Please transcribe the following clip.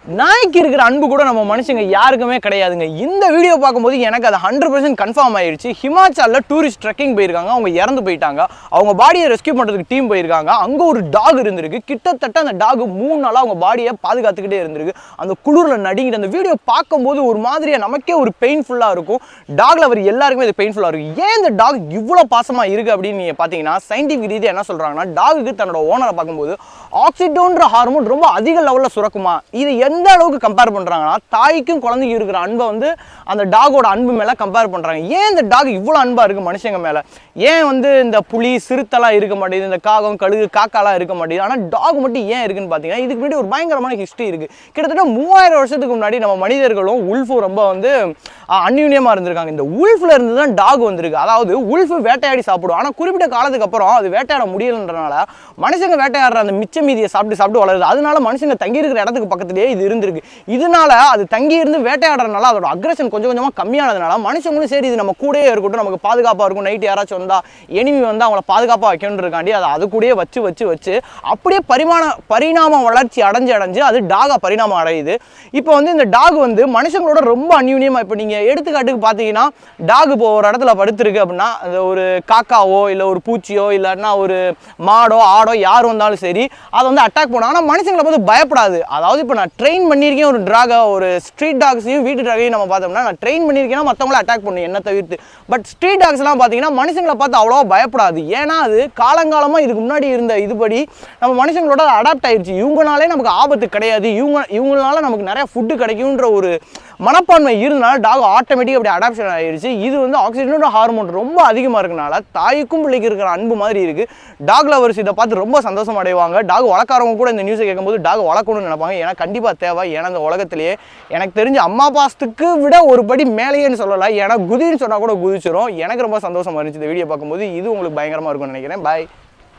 நாய்க்கு இருக்கிற அன்பு கூட நம்ம மனுஷங்க யாருக்குமே கிடையாதுங்க. இந்த வீடியோ பார்க்கும்போது எனக்கு அது 100% கன்ஃபார்ம் ஆயிடுச்சு. ஹிமாச்சலில் டூரிஸ்ட் ட்ரெக்கிங் போயிருக்காங்க, அவங்க இறந்து போயிட்டாங்க. அவங்க பாடியை ரெஸ்கியூ பண்ணுறதுக்கு டீம் போயிருக்காங்க. அங்கே ஒரு டாக் இருந்திருக்கு. கிட்டத்தட்ட அந்த டாக் 3 நாளாக அவங்க பாடியை பாதுகாத்துக்கிட்டே இருந்திருக்கு. அந்த குளிரில் நடுங்கிட்டு அந்த வீடியோ பார்க்கும்போது ஒரு மாதிரியாக நமக்கே ஒரு பெயின்ஃபுல்லாக இருக்கும். டாக் லவர் எல்லாருக்குமே இது பெயின்ஃபுல்லாக இருக்கும். ஏன் இந்த டாக் இவ்வளோ பாசமாக இருக்குது அப்படின்னு நீங்கள் பார்த்தீங்கன்னா, சயின்டிஃபிக் ரீதியாக என்ன சொல்கிறாங்கன்னா, டாகுக்கு தன்னோட ஓனரை பார்க்கும்போது ஆக்சிடோன்ற ஹார்மோன் ரொம்ப அதிக லெவலில் சுரக்குமா. இது எந்த அளவுக்கு கம்பேர் பண்ணுறாங்கன்னா, தாய்க்கும் குழந்தைக்கு இருக்கிற அன்பை வந்து அந்த டாகோட அன்பு மேலே கம்பேர் பண்ணுறாங்க. ஏன் இந்த டாக் இவ்வளோ அன்பாக இருக்குது மனுஷங்க மேலே? ஏன் வந்து இந்த புலி சிறுத்தைலாம் இருக்க மாட்டேங்குது, இந்த காகம் கழுகு காக்காலாம் இருக்க மாட்டேங்குது, ஆனால் டாக் மட்டும் ஏன் இருக்குன்னு பார்த்தீங்கன்னா, இதுக்கு முன்னாடி ஒரு பயங்கரமான ஹிஸ்ட்ரி இருக்குது. கிட்டத்தட்ட 3000 வருஷத்துக்கு முன்னாடி நம்ம மனிதர்களும் உல்ஃபும் ரொம்ப வந்து அந்யூன்யமாக இருந்திருக்காங்க. இந்த உல்ஃபில் இருந்து தான் டாக் வந்திருக்கு. அதாவது உல்ஃபு வேட்டையாடி சாப்பிடும், ஆனால் குறிப்பிட்ட காலத்துக்கு அப்புறம் அது வேட்டையாட முடியலன்றனால மனுஷங்க வேட்டையாடுற அந்த மிச்ச மீதியை சாப்பிட்டு வளருது. அதனால மனுஷங்க தங்கி இருக்கிற இடத்துக்கு பக்கத்துலேயே இது இருந்திருக்கு. இதனால அது தங்கி இருந்து வேட்டையாடுறதுனால அதோட அக்ரஷன் கொஞ்சம் கொஞ்சமாக கம்மியானதுனால மனுஷங்களும் சரி இது நம்ம கூடயே இருக்கட்டும், நமக்கு பாதுகாப்பாக இருக்கும், நைட்டு யாராச்சும் வந்தால் எனிமி வந்து அவங்கள பாதுகாப்பாக வைக்கணுன்றக்காண்டி அதை கூடயே வச்சு அப்படியே பரிணாம வளர்ச்சி அடைஞ்சு அது டாகா பரிணாமம் அடையுது. இப்போ வந்து இந்த டாக் வந்து மனுஷங்களோட ரொம்ப அந்யூன்யமாக, இப்போ நீங்கள் எடுத்துக்காட்டுக்கு பார்த்தீங்கன்னா, டாக் இப்போ ஒரு இடத்துல படுத்துருக்கு அப்படின்னா, அந்த ஒரு காக்காவோ இல்லை ஒரு பூச்சியோ இல்லைன்னா ஒரு மாடோ ஆடோ யார் வந்தாலும் சரி அதை வந்து அட்டாக் பண்ணும். ஆனால் மனுஷங்களை பார்த்து பயப்படாது. அதாவது இப்போ நான் ட்ரெயின் பண்ணியிருக்கேன் ஒரு ட்ராகை, ஒரு ஸ்ட்ரீட் டாக்ஸையும் வீட்டு ட்ராகையும் நம்ம பார்த்தோம்னா, நான் ட்ரெயின் பண்ணியிருக்கேன்னா மற்றவங்கள அட்டாக் பண்ணும் என்ன தவிர்த்து. பட் ஸ்ட்ரீட் டாக்ஸ்லாம் பார்த்தீங்கன்னா மனுஷங்களை பார்த்து அவ்வளோவா பயப்படாது. ஏன்னா அது காலங்காலமாக இதுக்கு முன்னாடி இருந்த இதுபடி நம்ம மனுஷங்களோட அடாப்ட் ஆயிடுச்சு. இவங்கனாலே நமக்கு ஆபத்து கிடையாது, இவங்களால நமக்கு நிறைய ஃபுட்டு கிடைக்கும்ன்ற ஒரு மனப்பான்மை இருந்தனால டாக் ஆட்டோமேட்டிக்காக அப்படி அடாப்ஷன் ஆயிடுச்சு. இது வந்து ஆக்சிஜனோட ஹார்மோன் ரொம்ப அதிகமாக இருக்கனால தாய்க்கும் பிள்ளைக்கு இருக்கிற அன்பு மாதிரி இருக்குது. டாக் லவர்ஸ் இதை பார்த்து ரொம்ப சந்தோஷம் அடைவாங்க. டாக் வளர்க்குறவங்க கூட இந்த நியூஸை கேட்கும்போது டாக் வளர்க்கணும்னு நினைப்பாங்க. ஏன்னா கண்டிப்பாக தேவை. ஏன்னா இந்த உலகத்திலேயே எனக்கு தெரிஞ்ச அம்மா பாசத்துக்கு விட ஒரு படி மேலேன்னு சொல்லலை. ஏன்னா குதின்னு சொன்னால் கூட குதிச்சிடும். எனக்கு ரொம்ப சந்தோஷமாக இருந்துச்சு இந்த வீடியோ பார்க்கும்போது. இது உங்களுக்கு பயங்கரமாக இருக்கும்னு நினைக்கிறேன். பாய்.